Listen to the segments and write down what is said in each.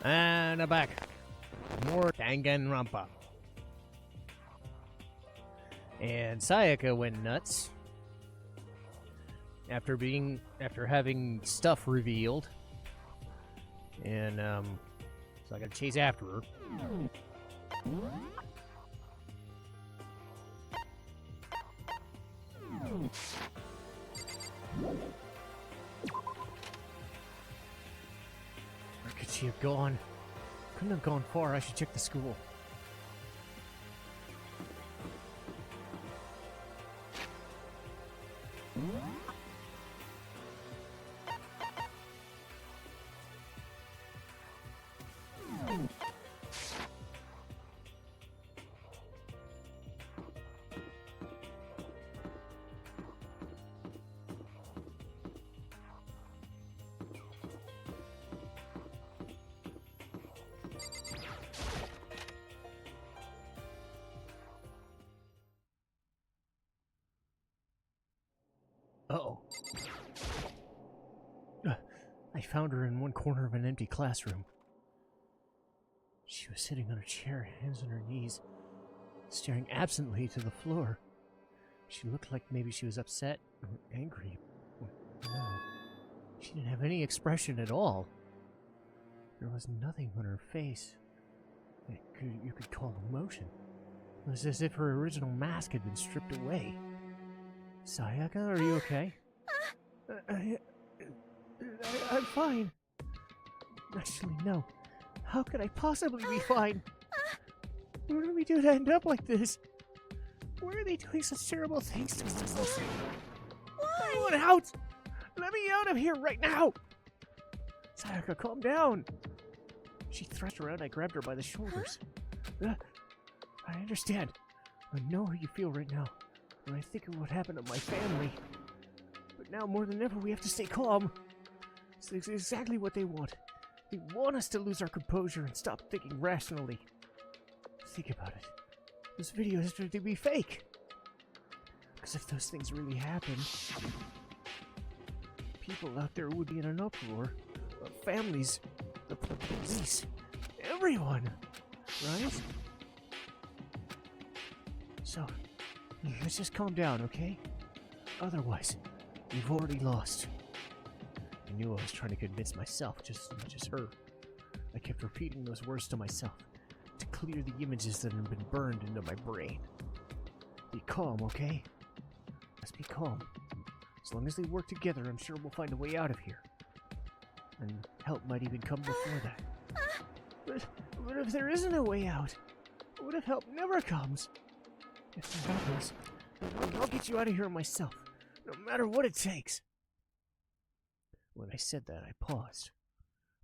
And I'm back. More Danganronpa. And Sayaka went nuts after having stuff revealed. And so I gotta chase after her. Where could she have gone? Couldn't have gone far. I should check the school. Uh-oh. I found her in one corner of an empty classroom. She was sitting on a chair, hands on her knees, staring absently to the floor. She looked like maybe she was upset or angry. No, she didn't have any expression at all. There was nothing on her face that you could call emotion. It was as if her original mask had been stripped away. Sayaka, are you okay? I'm fine. Actually, no. How could I possibly be fine? What did we do to end up like this? Why are they doing such terrible things to us? Why? I want out! Let me out of here right now! Sayaka, calm down! She thrust around. I grabbed her by the shoulders. I understand. I know how you feel right now. When I think of what happened to my family. But now, more than ever, we have to stay calm. It's exactly what they want. They want us to lose our composure and stop thinking rationally. Think about it. Those videos are to be fake. Because if those things really happened, people out there would be in an uproar. Families, the police, everyone, right? So, let's just calm down, okay? Otherwise, we've already lost. I knew I was trying to convince myself just as much as her. I kept repeating those words to myself to clear the images that had been burned into my brain. Be calm, okay? Let's be calm. As long as they work together, I'm sure we'll find a way out of here. And help might even come before that. But if there isn't a way out? What if help never comes? If that happens, I'll get you out of here myself, no matter what it takes. When I said that, I paused.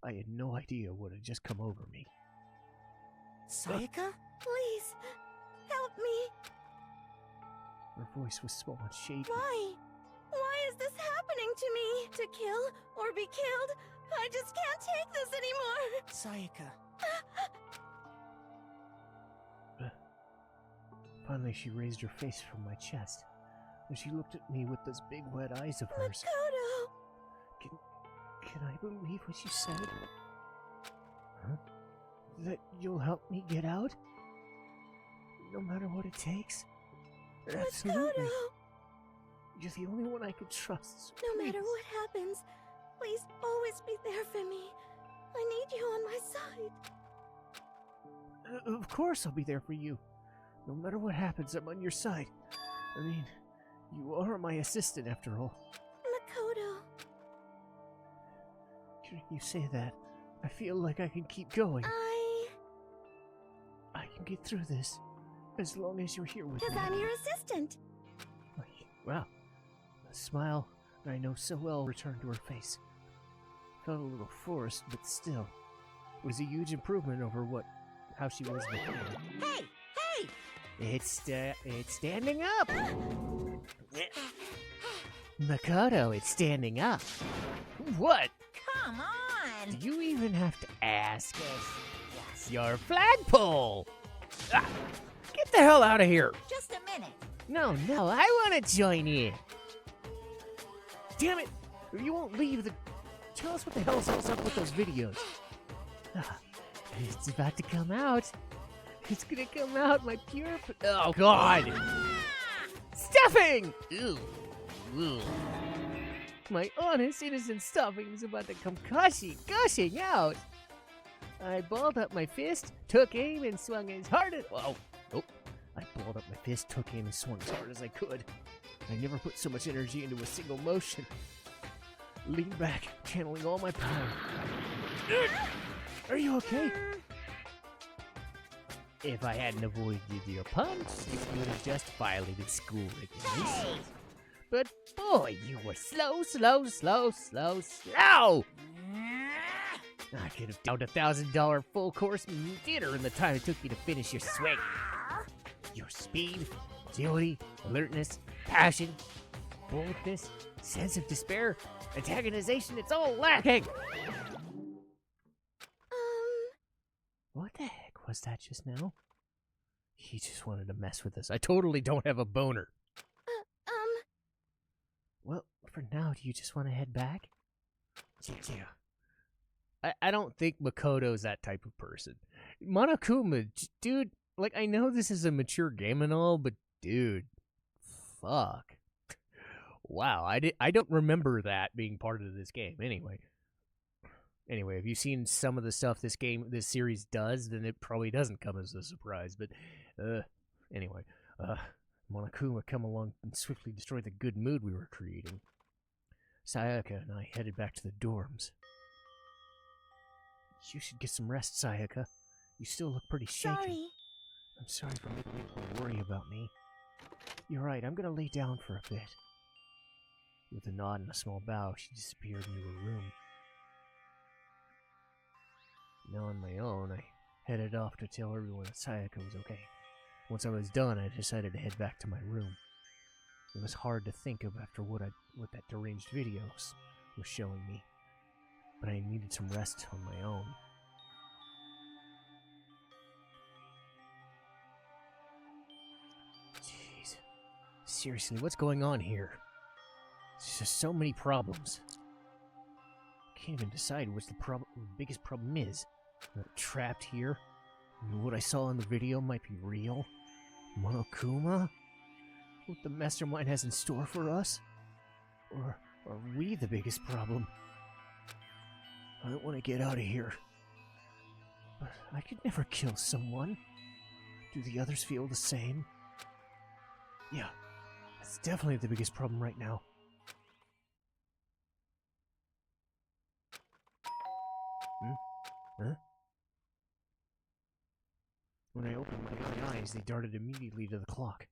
I had no idea what had just come over me. Sayaka? Please, help me. Her voice was small and shaky. Why? Why is this happening to me? To kill or be killed? I just can't take this anymore. Sayaka. Finally, she raised her face from my chest, and she looked at me with those big wet eyes of hers. Makoto! Can I believe what you said? Huh? That you'll help me get out? No matter what it takes? Absolutely. Makoto! You're the only one I could trust. So No matter please. what happens, please always be there for me. I need you on my side. Of course I'll be there for you. No matter what happens, I'm on your side. I mean, you are my assistant after all. Makoto. Hearing you say that, I feel like I can keep going. I can get through this, as long as you're here with me. Because I'm your assistant. Wow. A smile I know so well returned to her face. Felt a little forced, but still. It was a huge improvement over how she was before. Hey! Hey! It's standing up! Makoto, it's standing up. What? Come on! Do you even have to ask? Yes. Your flagpole! Ah, get the hell out of here! Just a minute. No, I want to join in. Damn it! You won't leave the... Tell us what the hell's up with those videos. Ah, It's about to come out. It's gonna come out, my pure... Oh, God! Stuffing! Ew. Ew. My honest, innocent stuffing is about to come gushing out. I balled up my fist, took aim, and swung as hard as... Oh. I balled up my fist, took aim, and swung as hard as I could. I never put so much energy into a single motion. Leaned back, channeling all my power. Are you okay? If I hadn't avoided your punch, you would have just violated school regulations. But boy, you were slow. I could have downed $1,000 full course dinner in the time it took you to finish your swing. Your speed, agility, alertness, passion, boldness, sense of despair, antagonization, it's all lacking! What the heck was that just now? He just wanted to mess with us. I totally don't have a boner. Well, for now, do you just want to head back? Yeah. I don't think Makoto's that type of person. Monokuma, dude, like, I know this is a mature game and all, but dude, fuck. Wow, I don't remember that being part of this game. Anyway, if you've seen some of the stuff this series does, then it probably doesn't come as a surprise. But anyway, Monokuma come along and swiftly destroy the good mood we were creating. Sayaka and I headed back to the dorms. You should get some rest, Sayaka. You still look pretty shaken. Sorry. I'm sorry for making you worry about me. You're right, I'm gonna lay down for a bit. With a nod and a small bow, she disappeared into her room. Now on my own, I headed off to tell everyone that Sayaka was okay. Once I was done, I decided to head back to my room. It was hard to think of after what that deranged video was showing me, but I needed some rest on my own. Jeez. Seriously, what's going on here? There's just so many problems. I can't even decide what the biggest problem is. I'm trapped here. What I saw in the video might be real. Monokuma? What the mastermind has in store for us? Or are we the biggest problem? I don't want to get out of here. But I could never kill someone. Do the others feel the same? Yeah, that's definitely the biggest problem right now. Huh? When I opened my eyes, they darted immediately to the clock.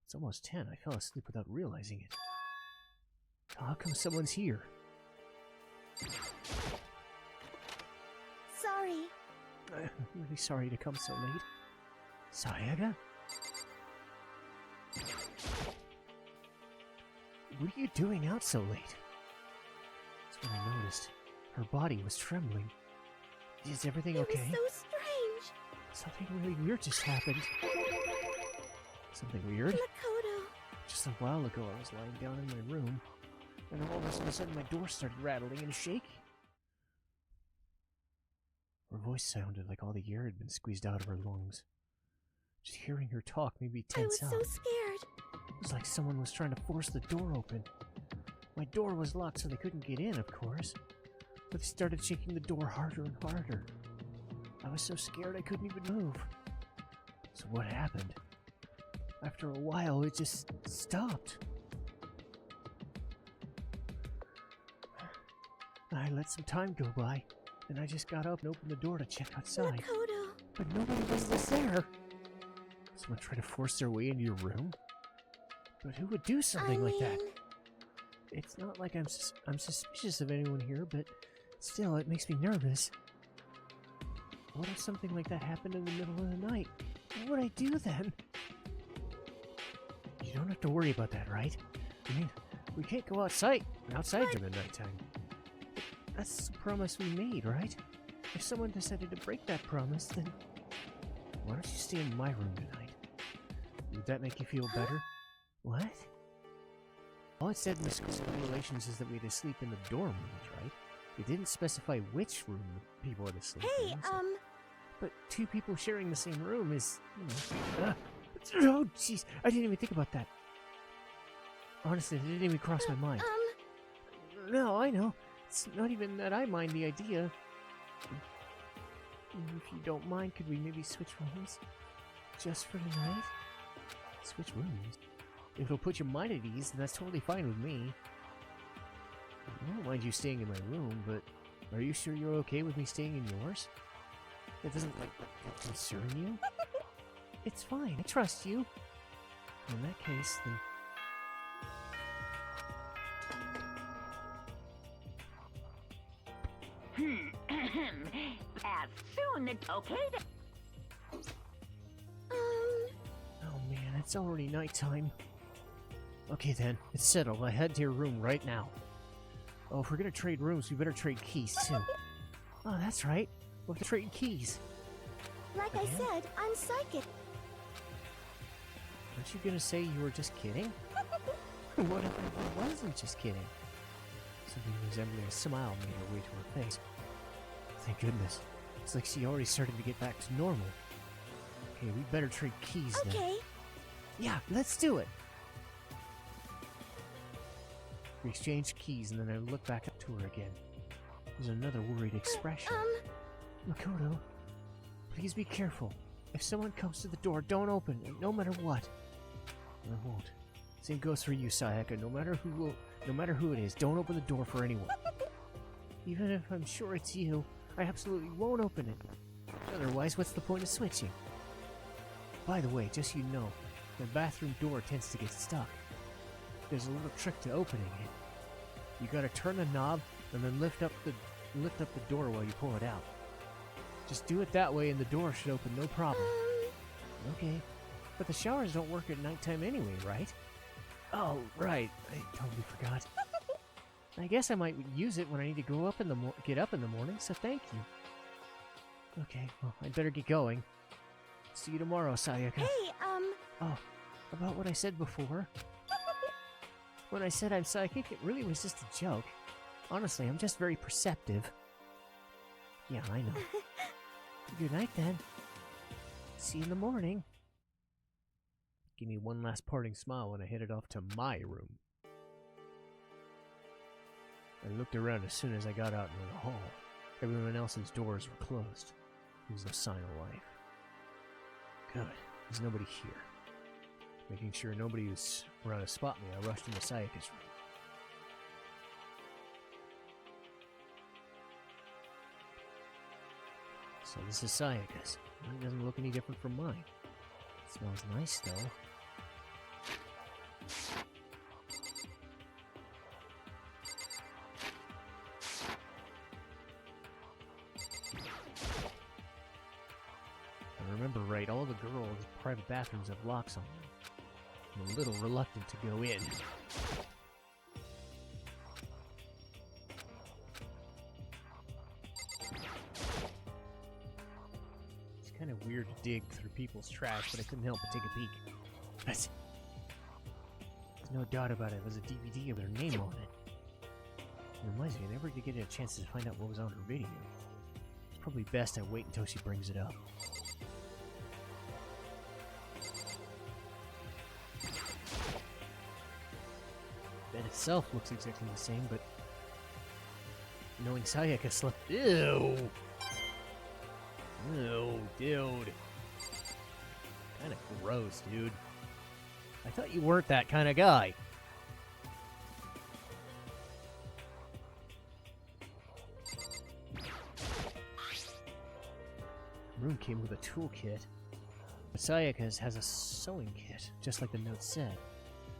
It's almost 10. I fell asleep without realizing it. How come someone's here? Sorry. I'm really sorry to come so late. Sayaka? What are you doing out so late? That's when I noticed. Her body was trembling. Is everything okay? It was so strange. Something really weird just happened. Something weird? Makoto. Just a while ago, I was lying down in my room, and all of a sudden my door started rattling and shaking. Her voice sounded like all the air had been squeezed out of her lungs. Just hearing her talk made me tense up. I was so scared. It was like someone was trying to force the door open. My door was locked so they couldn't get in, of course. But they started shaking the door harder and harder. I was so scared I couldn't even move. So what happened? After a while, it just stopped. I let some time go by, and I just got up and opened the door to check outside. Makoto. But nobody was there. Someone tried to force their way into your room? But who would do something like that? It's not like I'm suspicious of anyone here, but still, it makes me nervous. What if something like that happened in the middle of the night? What would I do then? You don't have to worry about that, right? I mean, we can't go outside during the nighttime. That's the promise we made, right? If someone decided to break that promise, then why don't you stay in my room tonight? Would that make you feel better? What? All it said in the school regulations is that we had to sleep in the dorm rooms, right? It didn't specify which room the people had to sleep Hey, in. So... But two people sharing the same room is, oh, jeez, I didn't even think about that. Honestly, it didn't even cross my mind. No, I know. It's not even that I mind the idea. If you don't mind, could we maybe switch rooms? Just for tonight? Switch rooms? If it'll put your mind at ease, then that's totally fine with me. I don't mind you staying in my room, but are you sure you're okay with me staying in yours? That doesn't, like, concern you? It's fine, I trust you. In that case, then... As soon as okay. Oh man, it's already nighttime. Okay then, it's settled. I head to your room right now. Oh, if we're gonna trade rooms, we better trade keys too. Oh, that's right. We'll have to trade keys. Like I said, I'm psychic. Aren't you gonna say you were just kidding? What if I wasn't just kidding? Something resembling a smile made her way to her face. Thank goodness. It's like she already started to get back to normal. Okay, we better trade keys then. Okay. Yeah, let's do it! We exchanged keys and then I looked back up to her again. There's another worried expression. Makoto, please be careful. If someone comes to the door, don't open it, no matter what. I won't. Same goes for you, Sayaka. No matter who it is, don't open the door for anyone. Even if I'm sure it's you, I absolutely won't open it. Otherwise, what's the point of switching? By the way, just so you know, the bathroom door tends to get stuck. There's a little trick to opening it. You gotta turn the knob and then lift up the door while you pull it out. Just do it that way and the door should open no problem. Okay. But the showers don't work at nighttime anyway, right? Oh, right. I totally forgot. I guess I might use it when I need to get up in the morning, so thank you. Okay, well, I'd better get going. See you tomorrow, Sayaka. Hey, Oh, about what I said before? When I said I'm psychic, it really was just a joke. Honestly, I'm just very perceptive. Yeah, I know. Good night, then. See you in the morning. Give me one last parting smile when I headed off to my room. I looked around as soon as I got out into the hall. Everyone else's doors were closed. There was no sign of life. Good. There's nobody here. Making sure nobody was around to spot me, I rushed into Sayaka's room. So this is Sayaka's. It doesn't look any different from mine. It smells nice, though. I remember right, all the girls' private bathrooms have locks on them. I'm a little reluctant to go in. It's kind of weird to dig through people's trash, but I couldn't help but take a peek. But there's no doubt about it, there's a DVD with her name on it. It reminds me, I never did get a chance to find out what was on her video. It's probably best I wait until she brings it up. Bed itself looks exactly the same, but knowing Sayaka slept. Ew! Ew, dude. Kinda gross, dude. I thought you weren't that kind of guy. The room came with a toolkit. Sayaka's has a sewing kit, just like the note said.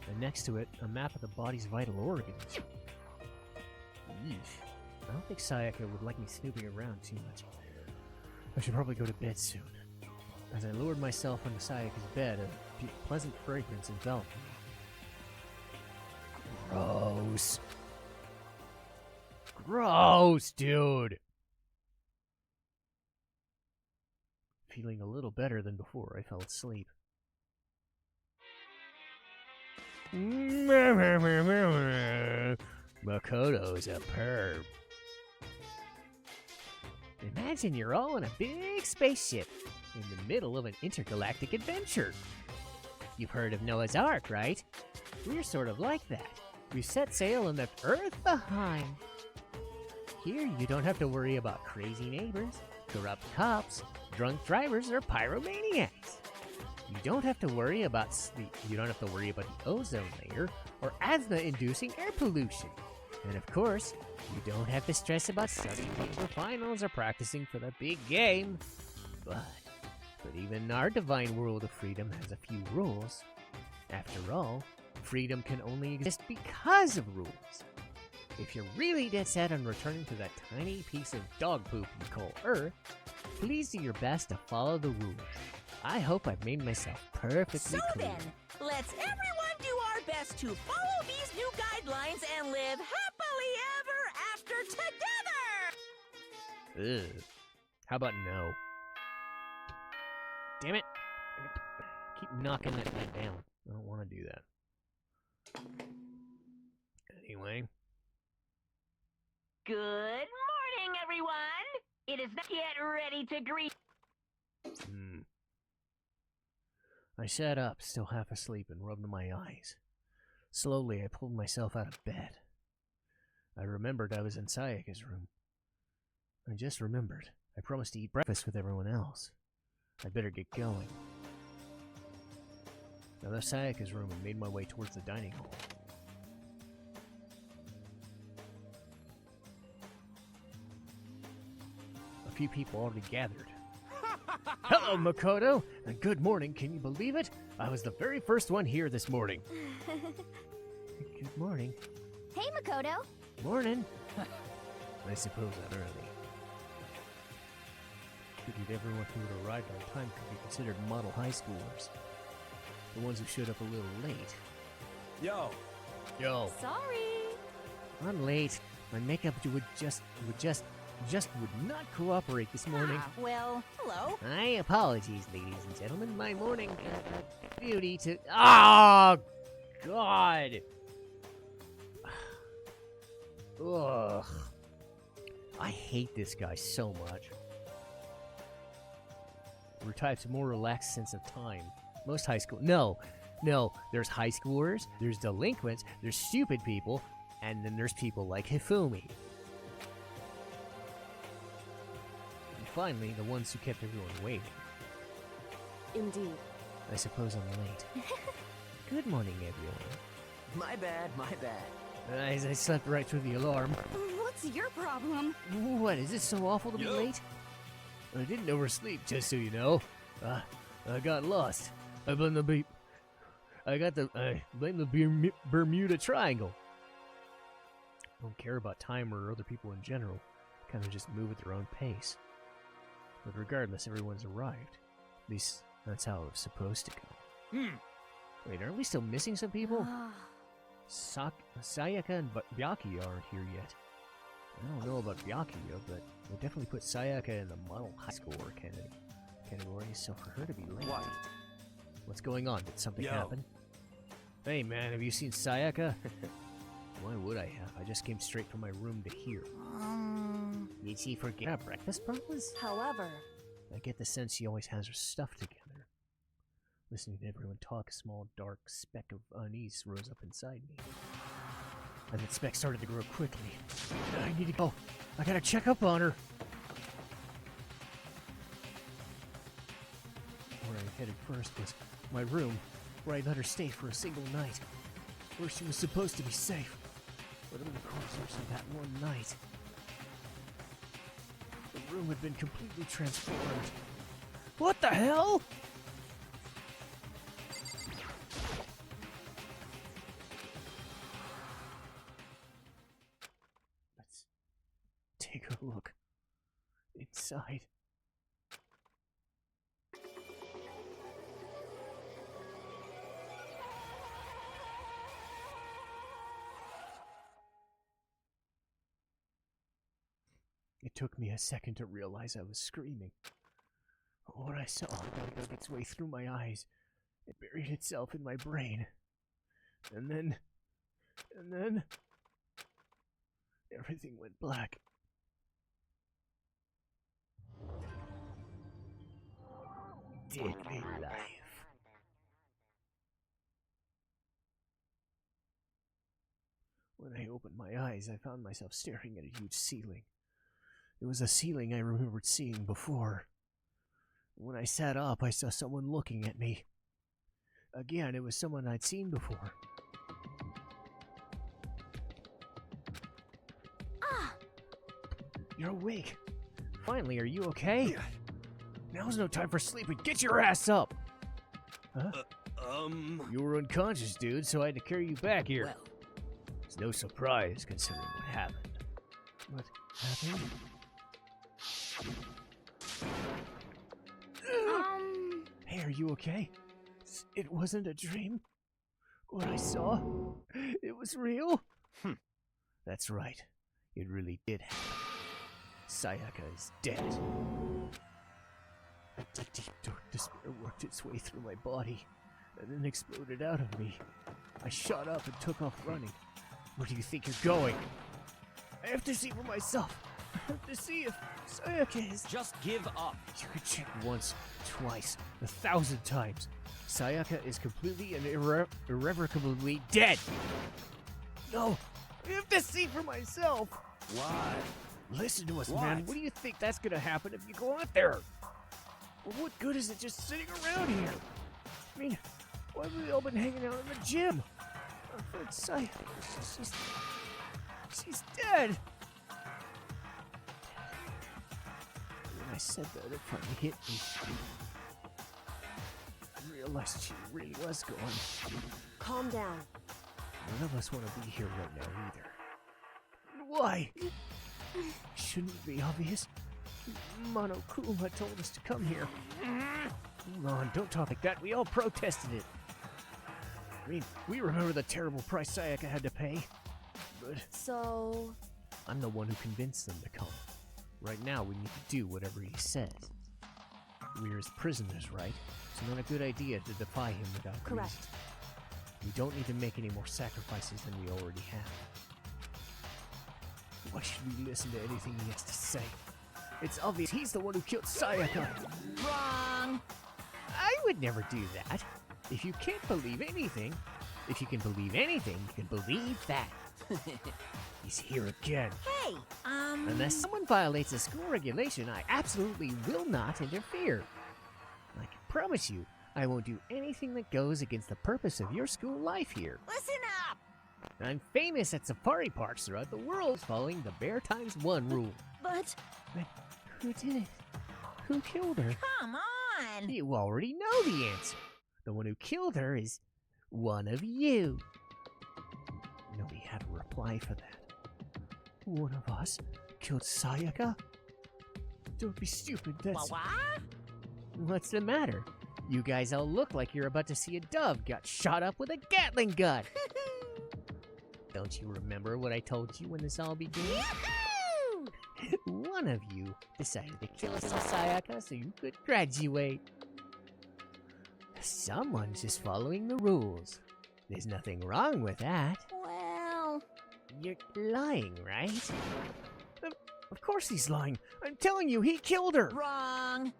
And next to it, a map of the body's vital organs. Yeesh. I don't think Sayaka would like me snooping around too much. I should probably go to bed soon. As I lowered myself onto Sayaka's bed, a pleasant fragrance enveloped me. Gross. Gross, dude! Feeling a little better than before, I fell asleep. Makoto's a perv. Imagine you're all in a big spaceship in the middle of an intergalactic adventure. You've heard of Noah's Ark, right? We're sort of like that. We set sail and left Earth behind. Here, you don't have to worry about crazy neighbors, corrupt cops, drunk drivers, or pyromaniacs. You don't have to worry about the ozone layer or asthma-inducing air pollution. And of course, you don't have to stress about studying for finals or practicing for the big game. But even our divine world of freedom has a few rules. After all, freedom can only exist because of rules. If you're really dead set on returning to that tiny piece of dog poop you call Earth, please do your best to follow the rules. I hope I've made myself perfectly So clear. then, let's everyone do our best to follow these new guidelines and live happily ever after together! Ugh. How about no? Damn it! Keep knocking that thing down. I don't want to do that. Anyway. Good morning, everyone! It is not yet ready to greet. I sat up, still half asleep, and rubbed my eyes. Slowly, I pulled myself out of bed. I remembered I was in Sayaka's room. I just remembered. I promised to eat breakfast with everyone else. I'd better get going. I left Sayaka's room and made my way towards the dining hall. A few people already gathered. Hello, Makoto! And good morning, can you believe it? I was the very first one here this morning. Good morning. Hey, Makoto. Morning. I suppose I'm early. Figured everyone who had arrived on time could be considered model high schoolers. The ones who showed up a little late. Yo. Sorry. I'm late. My makeup would not cooperate this morning. Well, hello. My apologies, ladies and gentlemen. My morning beauty to... Oh, God! Ugh. I hate this guy so much. We're types of more relaxed sense of time. Most high school... No. There's high schoolers, there's delinquents, there's stupid people, and then there's people like Hifumi. And finally, the ones who kept everyone waiting. Indeed. I suppose I'm late. Good morning, everyone. My bad. I slept right through the alarm. What's your problem? What, is it so awful to be late? I didn't oversleep, just so you know. I got lost. I blame the Bermuda Triangle. I don't care about time or other people in general. Kind of just move at their own pace. But regardless, everyone's arrived. At least that's how it was supposed to go. Wait, aren't we still missing some people? Sayaka and Byakuya aren't here yet. I don't know about Byakuya, but we'll definitely put Sayaka in the model high schooler category, so for her to be late. What? What's going on? Did something Yo. happen? Hey man, have you seen Sayaka? Why would I have? I just came straight from my room to here. Did she forget our breakfast promise? However, I get the sense she always has her stuff together. Listening to everyone talk, a small dark speck of unease rose up inside me. And that speck started to grow quickly. I need to go. I gotta check up on her. Where I headed first was my room, where I let her stay for a single night. Where she was supposed to be safe. But over the course of that one night, the room had been completely transformed. What the hell? Let's take a look inside. It took me a second to realize I was screaming. What I saw dug its way through my eyes. It buried itself in my brain. And then... everything went black. deadly life. When I opened my eyes, I found myself staring at a huge ceiling. It was a ceiling I remembered seeing before. When I sat up, I saw someone looking at me. Again, it was someone I'd seen before. Ah! You're awake. Finally, are you okay? Now's no time for sleeping. Get your ass up! Huh? You were unconscious, dude, so I had to carry you back here. Well, It's no surprise, considering what happened. What happened? Hey, are you okay? It wasn't a dream. What I saw, it was real. That's right. It really did happen. Sayaka is dead. A deep, dark despair worked its way through my body, and then exploded out of me. I shot up and took off running. Where do you think you're going? I have to see for myself. I have to see if Sayaka is... Just give up. You can check once, twice, 1,000 times. Sayaka is completely and irrevocably dead. No, I have to see for myself. Why? Listen to us, What? man. What do you think that's gonna happen if you go out there? Well, what good is it just sitting around here? I mean, why have we all been hanging out in the gym? But Sayaka, she's dead. When I said that, it finally hit me. I realized she really was gone. Calm down. None of us want to be here right now either. Why? Shouldn't it be obvious? Monokuma told us to come here. Hold on, don't talk like that. We all protested it. I mean, we remember the terrible price Sayaka had to pay. But So... I'm the one who convinced them to come. Right now, we need to do whatever he says. We're his prisoners, right? It's not a good idea to defy him without Correct. reason. We don't need to make any more sacrifices than we already have. Why should we listen to anything he has to say? It's obvious he's the one who killed Sayaka. wrong. I would never do that. If you can't believe anything, if you can believe anything, you can believe that. He's here again. Hey, Unless someone violates a school regulation, I absolutely will not interfere. I can promise you, I won't do anything that goes against the purpose of your school life here. listen up. I'm famous at safari parks throughout the world following the Bear Times 1 rule. But... But who did it? Who killed her? Come on. You already know the answer. The one who killed her is one of you. Nobody had a reply for that. One of us killed Sayaka? Don't be stupid, that's... What? What's the matter? You guys all look like you're about to see a dove got shot up with a Gatling gun. Don't you remember what I told you when this all began? One of you decided to kill Sayaka so you could graduate. Someone's just following the rules. There's nothing wrong with that. Well... You're lying, right? Of course he's lying. I'm telling you, he killed her. Wrong.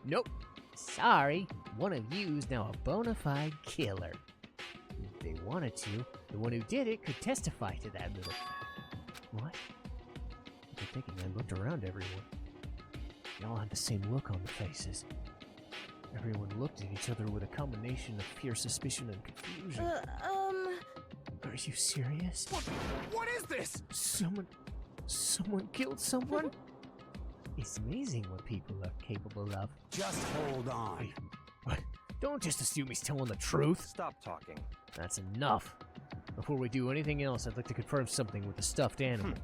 Nope. Sorry. One of you's now a bona fide killer. If they wanted to, the one who did it could testify to that little fact. What? You're thinking I looked around everyone. They all had the same look on their faces. Everyone looked at each other with a combination of fear, suspicion, and confusion. Are you serious? What is this? Someone killed someone? It's amazing what people are capable of. Just hold on. What? Don't just assume he's telling the truth. Stop talking. That's enough. Before we do anything else, I'd like to confirm something with the stuffed animal.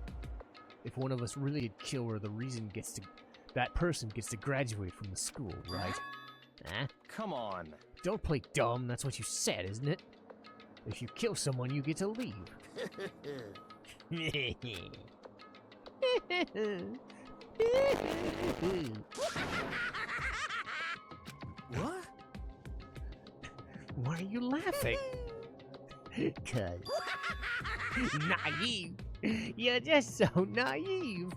If one of us really did kill her, that person gets to graduate from the school, right? Huh? Come on. Don't play dumb, that's what you said, isn't it? If you kill someone, you get to leave. What? Why are you laughing? 'Cause naive. You're just so naive.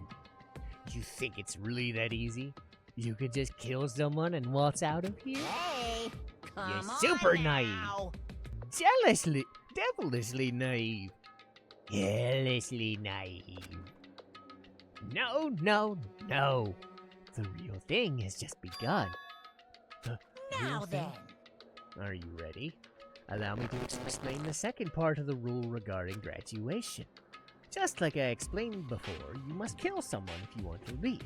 You think it's really that easy? You could just kill someone and waltz out of here? Hey, come on super now. naive. Devilishly naive. Hellishly naive. No, no, no. The real thing has just begun. The Now real thing? then. Are you ready? Allow me to explain the second part of the rule regarding graduation. Just like I explained before, you must kill someone if you want to leave.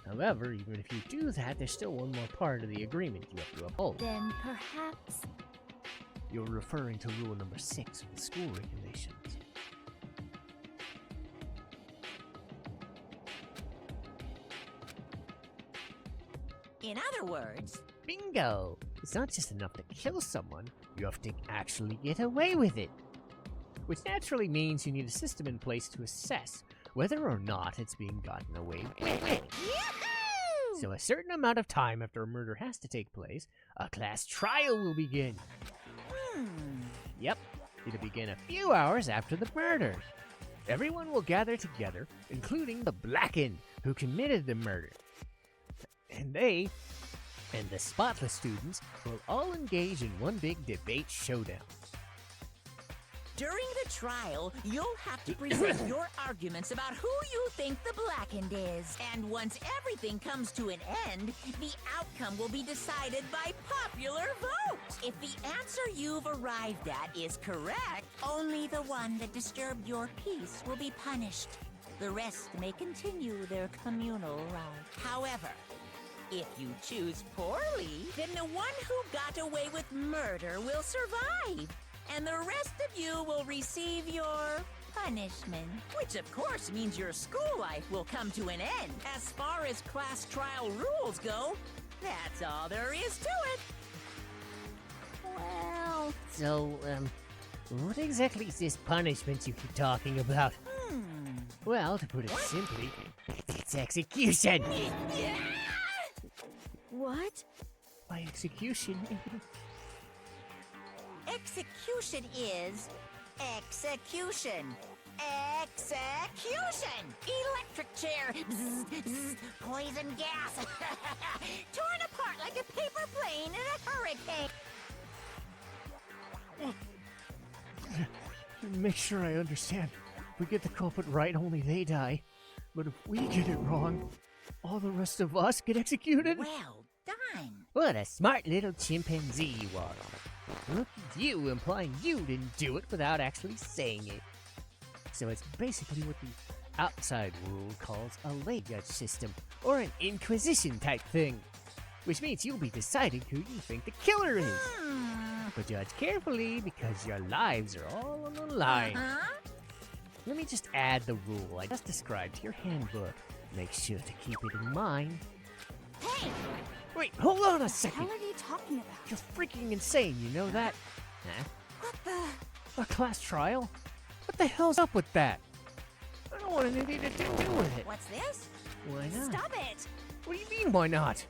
However, even if you do that, there's still one more part of the agreement you have to uphold. Then perhaps... You're referring to rule number 6 of the school regulations. In other words, Bingo! It's not just enough to kill someone, you have to actually get away with it. Which naturally means you need a system in place to assess whether or not it's being gotten away with. yahoo! So a certain amount of time after a murder has to take place, a class trial will begin. Yep, it'll begin a few hours after the murder. Everyone will gather together, including the Blackened, who committed the murder. And they, and the spotless students, will all engage in one big debate showdown. During the trial, you'll have to present your arguments about who you think the Blackened is. And once everything comes to an end, the outcome will be decided by popular vote. If the answer you've arrived at is correct, only the one that disturbed your peace will be punished. The rest may continue their communal life. However, if you choose poorly, then the one who got away with murder will survive. And the rest of you will receive your punishment. Which of course means your school life will come to an end. As far as class trial rules go, that's all there is to it. Well, so, what exactly is this punishment you keep talking about? Well, to put it simply, it's execution! What? By execution, Execution is execution. Execution! Electric chair! Bzz, bzz, poison gas! Torn apart like a paper plane in a hurricane! Make sure I understand. If we get the culprit right, only they die. But if we get it wrong, all the rest of us get executed? Well done! What a smart little chimpanzee you are. Look at you, implying you didn't do it without actually saying it. So it's basically what the outside world calls a lay judge system, or an inquisition type thing. Which means you'll be deciding who you think the killer is. But judge carefully, because your lives are all on the line. Let me just add the rule I just described to your handbook. Make sure to keep it in mind. Hey! Wait, hold on a What second. are you talking about? You're freaking insane, you know that? Huh? What the... A class trial? What the hell's up with that? I don't want anything to do with it. What's this? Why not? Stop it! What do you mean, why not?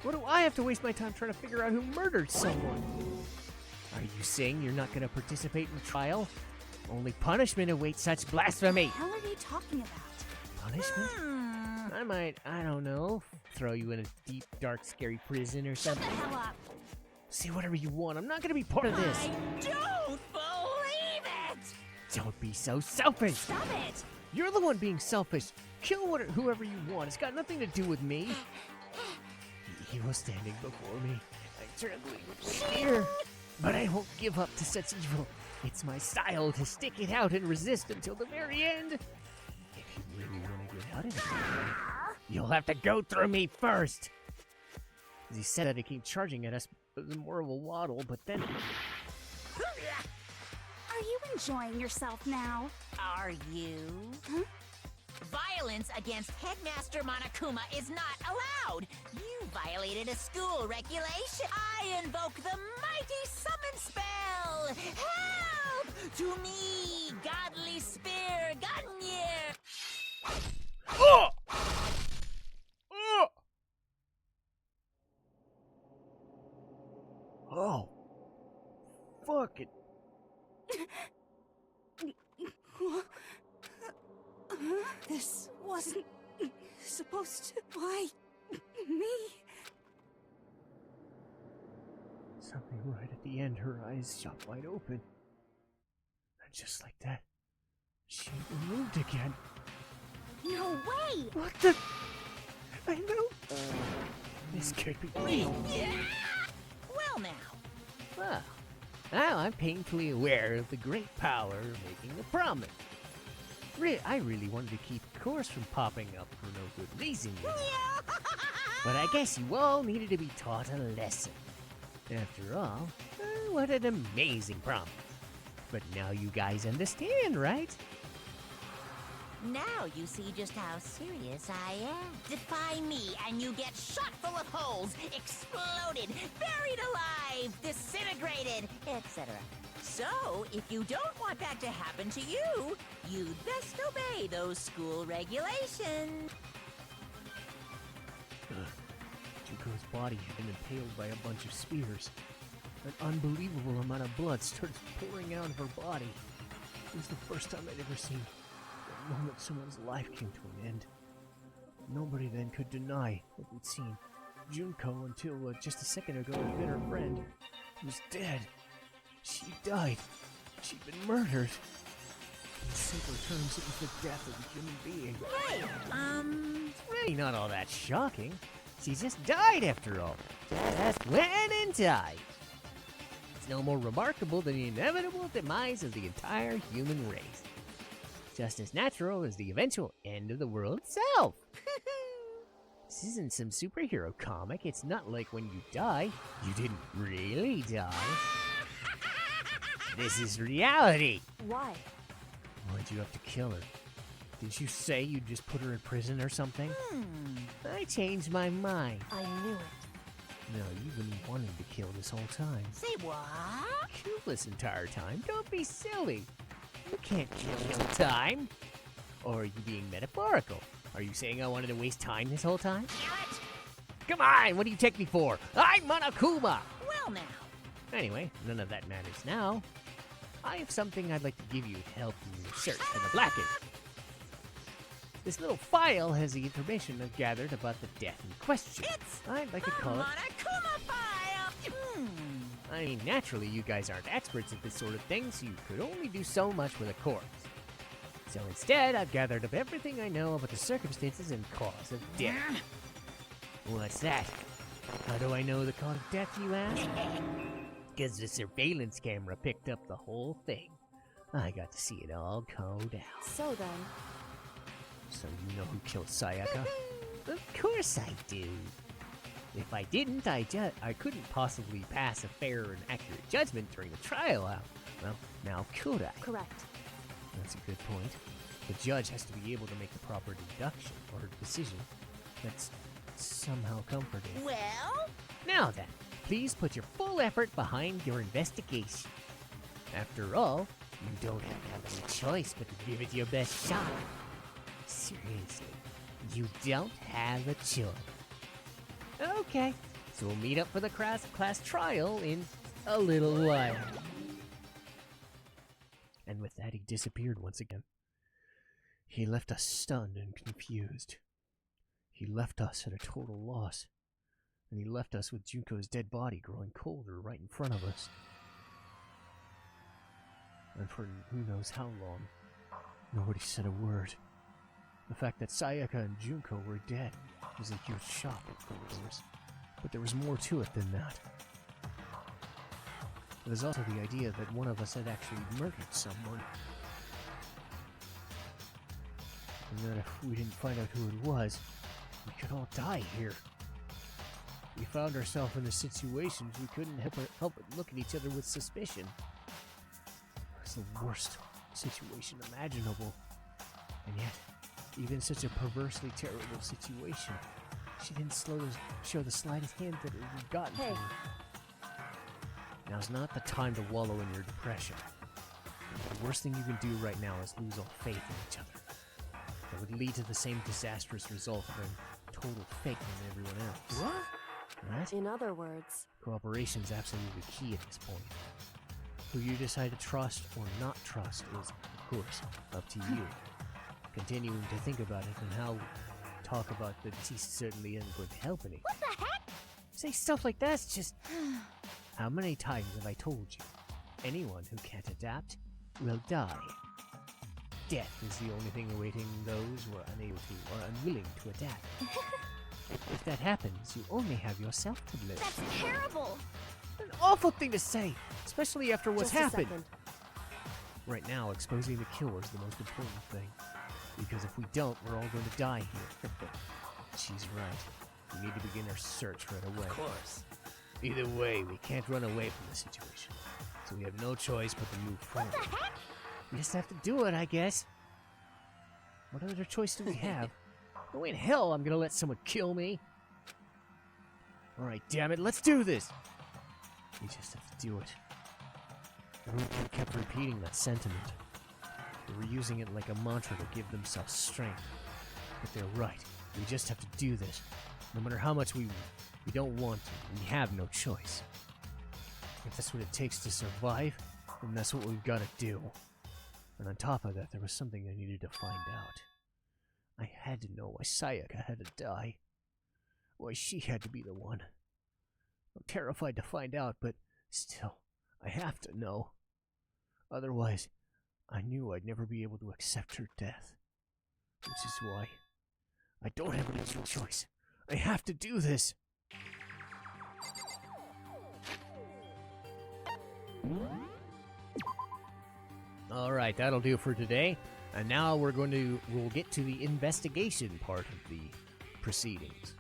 What do I have to waste my time trying to figure out who murdered someone? Are you saying you're not going to participate in the trial? Only punishment awaits such blasphemy. What the hell are you talking about? Punishment? I might, I don't know, throw you in a deep, dark, scary prison or Shut the something. hell up! Say whatever you want, I'm not going to be part of this. I don't believe it! Don't be so selfish. Stop it! You're the one being selfish. Kill whoever you want. It's got nothing to do with me. He was standing before me. I trembling with fear. But I won't give up to such evil. It's my style to stick it out and resist until the very end. If you really want to get out of it, you'll have to go through me first. As he said that, he came charging at us with more of a waddle, but then... Are you enjoying yourself now? Are you? Huh? Violence against Headmaster Monokuma is not allowed. You violated a school regulation. I invoke the mighty summon spell. Help! To me, godly spear, Gunyear. Oh! Oh! Oh. Fuck it. This wasn't supposed to... Why Me? Something right at the end, her eyes shot wide open. And just like that, she moved again. No way! What the? I know. This can't be real. Well, now. Well, now I'm painfully aware of the great power of making a promise. I really wanted to keep course from popping up for no good reason, you know. But I guess you all needed to be taught a lesson. After all, what an amazing promise. But now you guys understand, right? Now you see just how serious I am. Defy me and you get shot full of holes, exploded, buried alive, disintegrated, etc. So, if you don't want that to happen to you, you'd best obey those school regulations. Junko's body had been impaled by a bunch of spears. An unbelievable amount of blood started pouring out of her body. It was the first time I'd ever seen the moment someone's life came to an end. Nobody then could deny what we'd seen. Junko, until just a second ago had been her friend, was dead. She died. She'd been murdered. In simpler terms, it was the death of a human being. Hey, It's really not all that shocking. She just died after all. Just went and died. It's no more remarkable than the inevitable demise of the entire human race. Just as natural as the eventual end of the world itself. This isn't some superhero comic. It's not like when you die, you didn't really die. This is reality. Why? Why'd you have to kill her? Didn't you say you'd just put her in prison or something? I changed my mind. I knew it. No, you've been wanting to kill this whole time. say what? Kill this entire time? Don't be silly. You can't kill time. Or are you being metaphorical? Are you saying I wanted to waste time this whole time? Damn it! Come on, what do you take me for? I'm Monokuma! Well, now. Anyway, none of that matters now. I have something I'd like to give you to help in your search for the Blackened. This little file has the information I've gathered about the death in question. I'd like to call it... Monokuma file! I mean, naturally, you guys aren't experts at this sort of thing, so you could only do so much with a corpse. So instead, I've gathered up everything I know about the circumstances and cause of death. What's that? How do I know the cause of death, you ask? Because the surveillance camera picked up the whole thing. I got to see it all go down. So then, So you know who killed Sayaka? Of course I do. If I didn't, I couldn't possibly pass a fair and accurate judgment during the trial. Well, now could I? correct. That's a good point. The judge has to be able to make the proper deduction or decision that's somehow comforting. Well, Now then, please put your full effort behind your investigation. After all, you don't have any choice but to give it your best shot. Seriously, you don't have a choice. Okay, so we'll meet up for the class trial in a little while. And with that, he disappeared once again. He left us stunned and confused. He left us at a total loss. And he left us with Junko's dead body growing colder right in front of us. And for who knows how long, nobody said a word. The fact that Sayaka and Junko were dead was a huge shock, of course. But there was more to it than that. There was also the idea that one of us had actually murdered someone. And that if we didn't find out who it was, we could all die here. We found ourselves in a situation we couldn't help but look at each other with suspicion. It was the worst situation imaginable. And yet, even such a perversely terrible situation, she didn't show the slightest hint that it had gotten to Hey. her. Now's not the time to wallow in your depression. The worst thing you can do right now is lose all faith in each other. That would lead to the same disastrous result of total fake than everyone else. What? Right? In other words, Cooperation is absolutely key at this point. Who you decide to trust or not trust is, of course, up to you. Continuing to think about it and how talk about that he certainly isn't going to help any. What the heck? Say stuff like that's just... How many times have I told you? Anyone who can't adapt will die. Death is the only thing awaiting those who are unable to or unwilling to adapt. If that happens, you only have yourself to blame. That's terrible. An awful thing to say, especially after what's Just a happened. second. Right now, exposing the killer is the most important thing. Because if we don't, we're all going to die here. She's right. We need to begin our search right away. Of course. Either way, we can't run away from the situation. So we have no choice but to move forward. What the heck? We just have to do it, I guess. What other choice do we have? No way in hell I'm gonna let someone kill me. Alright, damn it, let's do this! We just have to do it. Everyone kept repeating that sentiment. They were using it like a mantra to give themselves strength. But they're right. We just have to do this. No matter how much we don't want to, we have no choice. If that's what it takes to survive, then that's what we've got to do. And on top of that, there was something I needed to find out. I had to know why Sayaka had to die. Why she had to be the one. I'm terrified to find out, but still, I have to know. Otherwise, I knew I'd never be able to accept her death. Which is why I don't have any choice. I have to do this. Alright, that'll do for today. And now we'll get to the investigation part of the proceedings.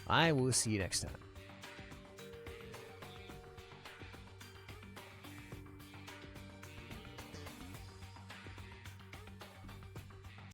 I will see you next time.